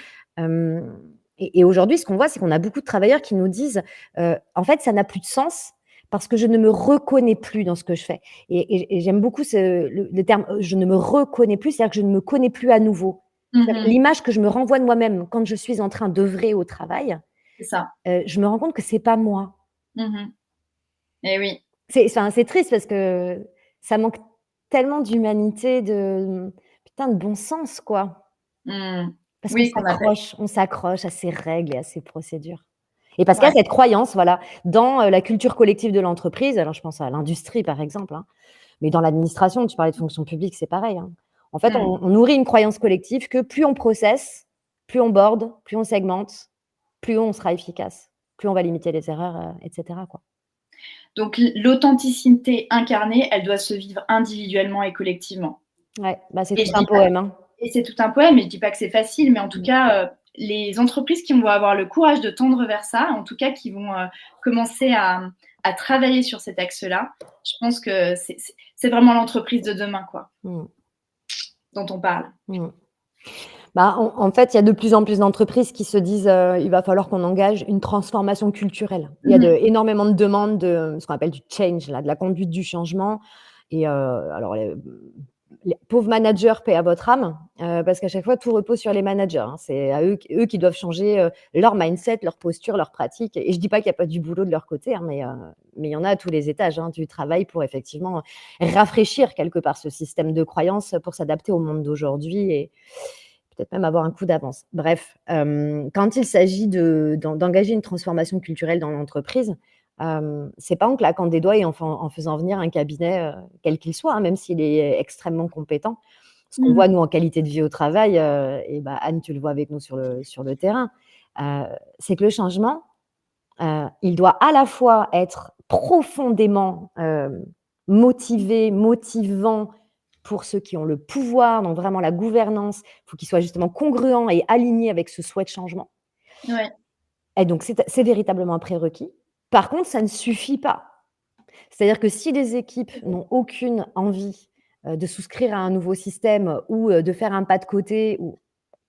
S1: Et aujourd'hui, ce qu'on voit, c'est qu'on a beaucoup de travailleurs qui nous disent en fait, ça n'a plus de sens parce que je ne me reconnais plus dans ce que je fais. Et j'aime beaucoup le terme « je ne me reconnais plus », c'est-à-dire que je ne me connais plus à nouveau. L'image que je me renvoie de moi-même quand je suis en train d'œuvrer au travail,
S2: c'est ça.
S1: Je me rends compte que c'est pas moi.
S2: Et oui.
S1: C'est triste parce que ça manque tellement d'humanité, de bon sens, quoi. Parce qu'on s'accroche à ces règles et à ces procédures. Et parce qu'il y a cette croyance, voilà, dans la culture collective de l'entreprise, alors je pense à l'industrie par exemple, hein, mais dans l'administration, tu parlais de fonction publique, c'est pareil. Hein. En fait, on nourrit une croyance collective que plus on processe, plus on borde, plus on segmente, plus on sera efficace, plus on va limiter les erreurs, etc., quoi.
S2: Donc, l'authenticité incarnée, elle doit se vivre individuellement et collectivement.
S1: Ouais, c'est tout un poème. Hein.
S2: Et c'est tout un poème, et je ne dis pas que c'est facile, mais en tout cas, les entreprises qui vont avoir le courage de tendre vers ça, en tout cas qui vont commencer à travailler sur cet axe-là, je pense que c'est vraiment l'entreprise de demain, quoi, dont on parle.
S1: En fait, il y a de plus en plus d'entreprises qui se disent il va falloir qu'on engage une transformation culturelle. Il y a énormément de demandes de ce qu'on appelle du change, là, de la conduite du changement. Et alors, les pauvres managers, paient à votre âme, parce qu'à chaque fois, tout repose sur les managers. Hein. C'est à eux qui doivent changer leur mindset, leur posture, leur pratique. Et je ne dis pas qu'il n'y a pas du boulot de leur côté, hein, mais il y en a à tous les étages du travail pour effectivement rafraîchir quelque part ce système de croyances pour s'adapter au monde d'aujourd'hui et peut-être même avoir un coup d'avance. Bref, quand il s'agit d'engager une transformation culturelle dans l'entreprise, c'est pas en claquant des doigts et en faisant venir un cabinet, quel qu'il soit, hein, même s'il est extrêmement compétent. Ce qu'on voit, nous, en qualité de vie au travail, et Anne, tu le vois avec nous sur le terrain, c'est que le changement, il doit à la fois être profondément motivant pour ceux qui ont le pouvoir, donc vraiment la gouvernance, il faut qu'il soit justement congruent et aligné avec ce souhait de changement.
S2: Ouais.
S1: Et donc, c'est véritablement un prérequis. Par contre, ça ne suffit pas. C'est-à-dire que si les équipes n'ont aucune envie de souscrire à un nouveau système ou de faire un pas de côté,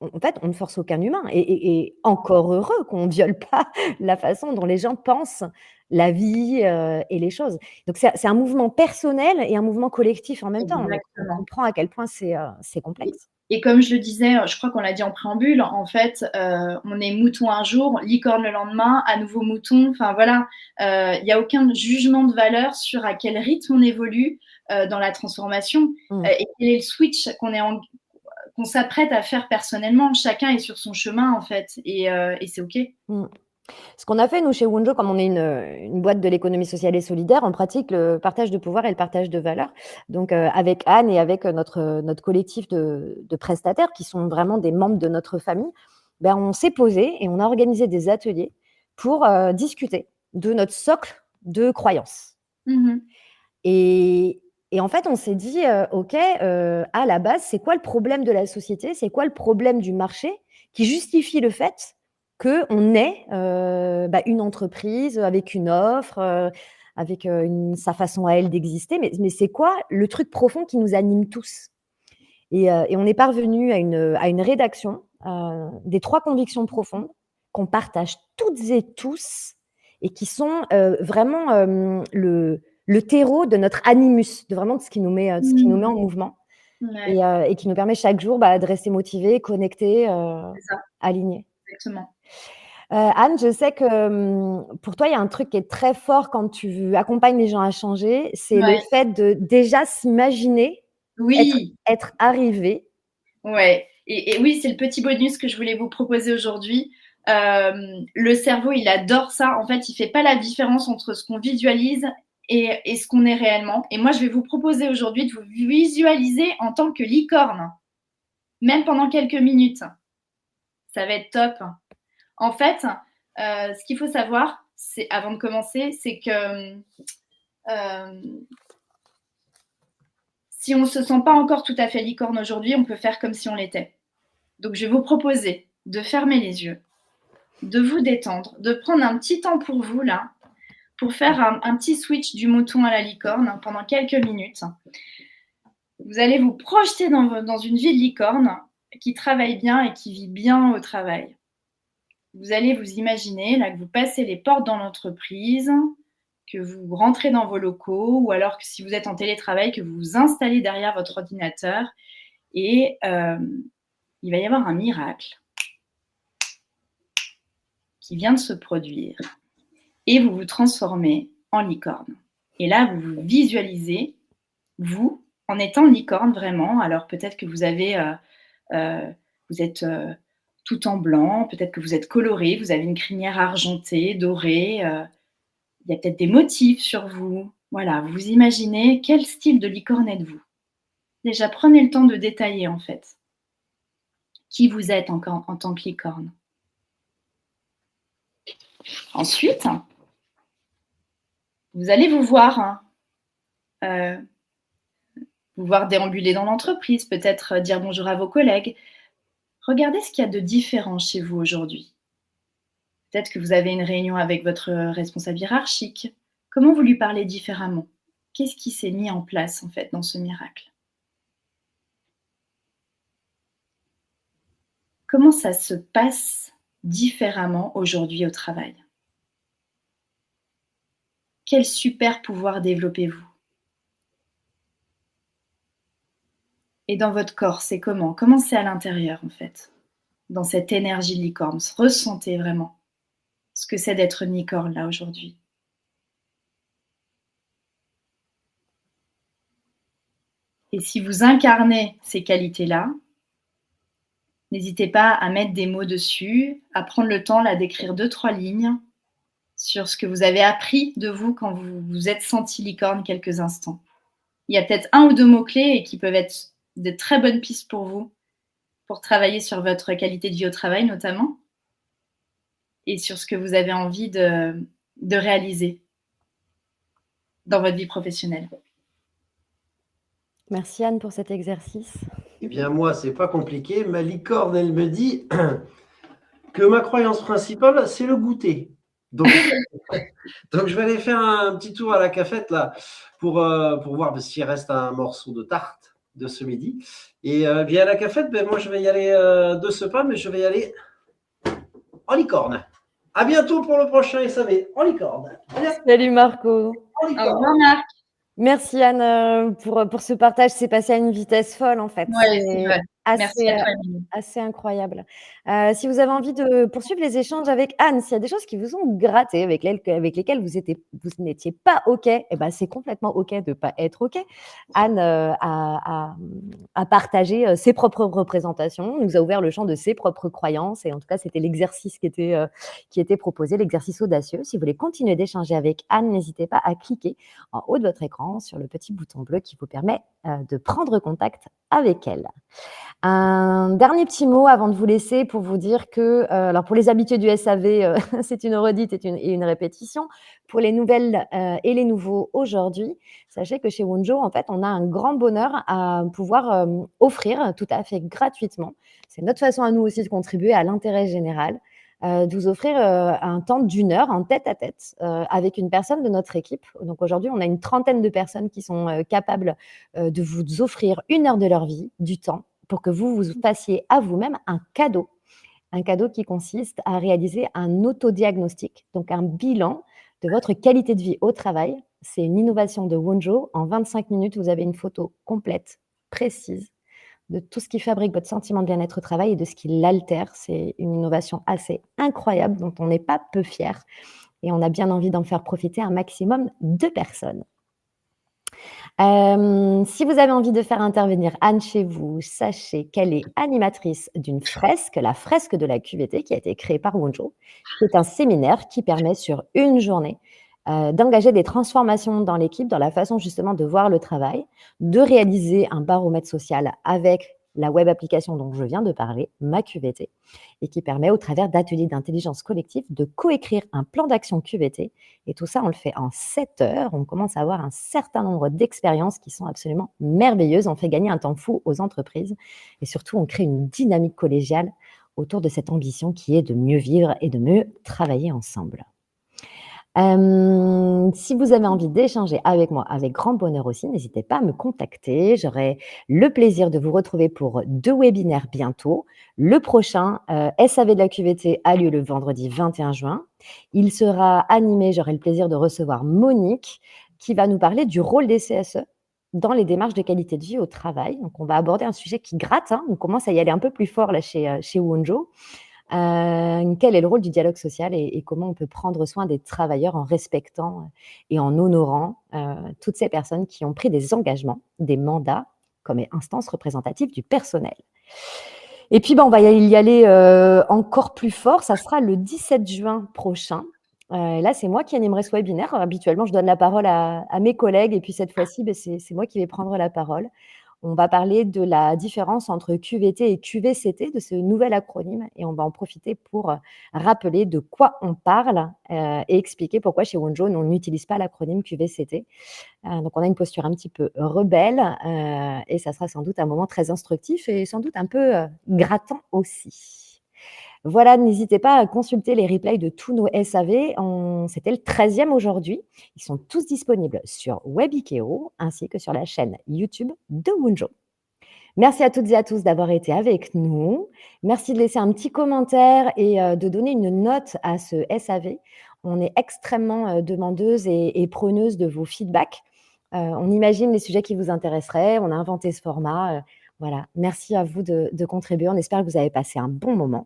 S1: en fait, on ne force aucun humain. Et encore heureux qu'on ne viole pas la façon dont les gens pensent la vie et les choses. Donc, c'est un mouvement personnel et un mouvement collectif en même temps. On comprend à quel point c'est complexe.
S2: Et comme je le disais, je crois qu'on l'a dit en préambule, en fait, on est mouton un jour, licorne le lendemain, à nouveau mouton. Enfin voilà, il n'y a aucun jugement de valeur sur à quel rythme on évolue dans la transformation et quel est le switch qu'on s'apprête à faire personnellement. Chacun est sur son chemin, en fait, et c'est OK.
S1: Ce qu'on a fait, nous, chez Wunjo, comme on est une boîte de l'économie sociale et solidaire, on pratique le partage de pouvoir et le partage de valeurs. Donc, avec Anne et avec notre collectif de prestataires, qui sont vraiment des membres de notre famille, on s'est posé et on a organisé des ateliers pour discuter de notre socle de croyances. Et en fait, on s'est dit, OK, à la base, c'est quoi le problème de la société? C'est quoi le problème du marché qui justifie le fait qu'on ait une entreprise avec une offre, avec sa façon à elle d'exister. Mais c'est quoi le truc profond qui nous anime tous? Et on est parvenu à une rédaction des 3 convictions profondes qu'on partage toutes et tous et qui sont vraiment le terreau de notre animus, de ce qui nous met en mouvement et qui nous permet chaque jour de rester motivés, connectés, alignés.
S2: Exactement.
S1: Anne, je sais que pour toi, il y a un truc qui est très fort quand tu accompagnes les gens à changer, c'est le fait de déjà s'imaginer être arrivé.
S2: Ouais. Et oui, c'est le petit bonus que je voulais vous proposer aujourd'hui. Le cerveau, il adore ça. En fait, il ne fait pas la différence entre ce qu'on visualise et ce qu'on est réellement. Et moi, je vais vous proposer aujourd'hui de vous visualiser en tant que licorne, même pendant quelques minutes. Ça va être top. En fait, ce qu'il faut savoir, avant de commencer, c'est que si on ne se sent pas encore tout à fait licorne aujourd'hui, on peut faire comme si on l'était. Donc, je vais vous proposer de fermer les yeux, de vous détendre, de prendre un petit temps pour vous, là, pour faire un petit switch du mouton à la licorne pendant quelques minutes. Vous allez vous projeter dans une vie de licorne qui travaille bien et qui vit bien au travail. Vous allez vous imaginer là, que vous passez les portes dans l'entreprise, que vous rentrez dans vos locaux, ou alors que si vous êtes en télétravail, que vous vous installez derrière votre ordinateur et il va y avoir un miracle qui vient de se produire et vous vous transformez en licorne. Et là, vous vous visualisez, vous, en étant licorne vraiment. Alors peut-être que vous êtes tout en blanc, peut-être que vous êtes coloré, vous avez une crinière argentée, dorée, il y a peut-être des motifs sur vous. Voilà, vous imaginez quel style de licorne êtes-vous. Déjà, prenez le temps de détailler en fait qui vous êtes en tant que licorne. Ensuite, vous allez vous voir déambuler dans l'entreprise, peut-être dire bonjour à vos collègues. Regardez ce qu'il y a de différent chez vous aujourd'hui. Peut-être que vous avez une réunion avec votre responsable hiérarchique. Comment vous lui parlez différemment? Qu'est-ce qui s'est mis en place en fait dans ce miracle? Comment ça se passe différemment aujourd'hui au travail? Quel super pouvoir développez-vous? Et dans votre corps, c'est comment? Comment c'est à l'intérieur en fait? Dans cette énergie de licorne, ressentez vraiment ce que c'est d'être une licorne là aujourd'hui. Et si vous incarnez ces qualités-là, n'hésitez pas à mettre des mots dessus, à prendre le temps là d'écrire 2-3 lignes sur ce que vous avez appris de vous quand vous vous êtes senti licorne quelques instants. Il y a peut-être 1 ou 2 mots-clés et qui peuvent être de très bonnes pistes pour vous, pour travailler sur votre qualité de vie au travail notamment, et sur ce que vous avez envie de réaliser dans votre vie professionnelle.
S1: Merci Anne pour cet exercice.
S3: Eh bien moi, c'est pas compliqué. Ma licorne, elle me dit que ma croyance principale, c'est le goûter. Donc je vais aller faire un petit tour à la cafette là pour voir s'il reste un morceau de tarte de ce midi. Et bien à la cafette, moi je vais y aller de ce pas, mais je vais y aller en licorne. À bientôt pour le prochain SAV en licorne.
S1: Salut Marco.
S2: Au revoir Marc.
S1: Merci Anne pour ce partage. C'est passé à une vitesse folle en fait.
S2: Ouais, c'est vrai.
S1: Assez incroyable. Si vous avez envie de poursuivre les échanges avec Anne, s'il y a des choses qui vous ont gratté, avec lesquelles vous n'étiez pas OK, eh ben, c'est complètement OK de ne pas être OK. Anne a partagé ses propres représentations, nous a ouvert le champ de ses propres croyances, et en tout cas, c'était l'exercice qui était proposé, l'exercice audacieux. Si vous voulez continuer d'échanger avec Anne, n'hésitez pas à cliquer en haut de votre écran sur le petit bouton bleu qui vous permet de prendre contact avec elle. Un dernier petit mot avant de vous laisser pour vous dire que, alors pour les habitués du SAV, c'est une redite et une répétition. Pour les nouvelles et les nouveaux aujourd'hui, sachez que chez Wonjo, en fait, on a un grand bonheur à pouvoir offrir tout à fait gratuitement. C'est notre façon à nous aussi de contribuer à l'intérêt général, de vous offrir un temps d'1 heure en tête-à-tête avec une personne de notre équipe. Donc aujourd'hui, on a une 30aine de personnes qui sont capables de vous offrir 1 heure de leur vie, du temps, pour que vous fassiez à vous-même un cadeau qui consiste à réaliser un autodiagnostic, donc un bilan de votre qualité de vie au travail. C'est une innovation de Wonjo. En 25 minutes, vous avez une photo complète, précise, de tout ce qui fabrique votre sentiment de bien-être au travail et de ce qui l'altère. C'est une innovation assez incroyable dont on n'est pas peu fier et on a bien envie d'en faire profiter un maximum de personnes. Si vous avez envie de faire intervenir Anne chez vous, sachez qu'elle est animatrice d'une fresque, la fresque de la QVT, qui a été créée par Wonjo, qui est un séminaire qui permet sur une journée d'engager des transformations dans l'équipe, dans la façon justement de voir le travail, de réaliser un baromètre social avec la web application dont je viens de parler, ma QVT, et qui permet au travers d'ateliers d'intelligence collective de coécrire un plan d'action QVT. Et tout ça, on le fait en 7 heures. On commence à avoir un certain nombre d'expériences qui sont absolument merveilleuses. On fait gagner un temps fou aux entreprises et surtout, on crée une dynamique collégiale autour de cette ambition qui est de mieux vivre et de mieux travailler ensemble. Si vous avez envie d'échanger avec moi, avec grand bonheur aussi, n'hésitez pas à me contacter. J'aurai le plaisir de vous retrouver pour 2 webinaires bientôt. Le prochain, SAV de la QVT, a lieu le vendredi 21 juin. Il sera animé, j'aurai le plaisir de recevoir Monique, qui va nous parler du rôle des CSE dans les démarches de qualité de vie au travail. Donc, on va aborder un sujet qui gratte, hein. On commence à y aller un peu plus fort là chez Wonjo. Quel est le rôle du dialogue social et comment on peut prendre soin des travailleurs en respectant et en honorant toutes ces personnes qui ont pris des engagements, des mandats comme instance représentative du personnel. Et puis, on va y aller encore plus fort. Ça sera le 17 juin prochain. Là, c'est moi qui animerai ce webinaire. Habituellement, je donne la parole à mes collègues et puis cette fois-ci, c'est moi qui vais prendre la parole. On va parler de la différence entre QVT et QVCT, de ce nouvel acronyme, et on va en profiter pour rappeler de quoi on parle et expliquer pourquoi chez Wonjo, on n'utilise pas l'acronyme QVCT. Donc, on a une posture un petit peu rebelle et ça sera sans doute un moment très instructif et sans doute un peu grattant aussi. Voilà, n'hésitez pas à consulter les replays de tous nos SAV. C'était le 13e aujourd'hui. Ils sont tous disponibles sur Webikeo ainsi que sur la chaîne YouTube de Wonjo. Merci à toutes et à tous d'avoir été avec nous. Merci de laisser un petit commentaire et de donner une note à ce SAV. On est extrêmement demandeuse et preneuse de vos feedbacks. On imagine les sujets qui vous intéresseraient. On a inventé ce format. Voilà, merci à vous de contribuer. On espère que vous avez passé un bon moment.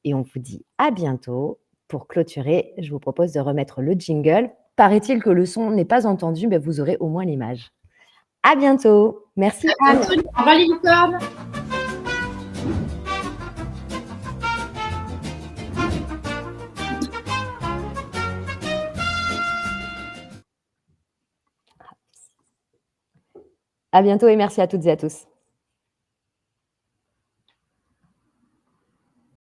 S1: Et on vous dit à bientôt. Pour clôturer, je vous propose de remettre le jingle. Paraît-il que le son n'est pas entendu, mais vous aurez au moins l'image. À bientôt. Merci Anne.
S2: Au revoir les licornes.
S1: À bientôt et merci à toutes et à tous.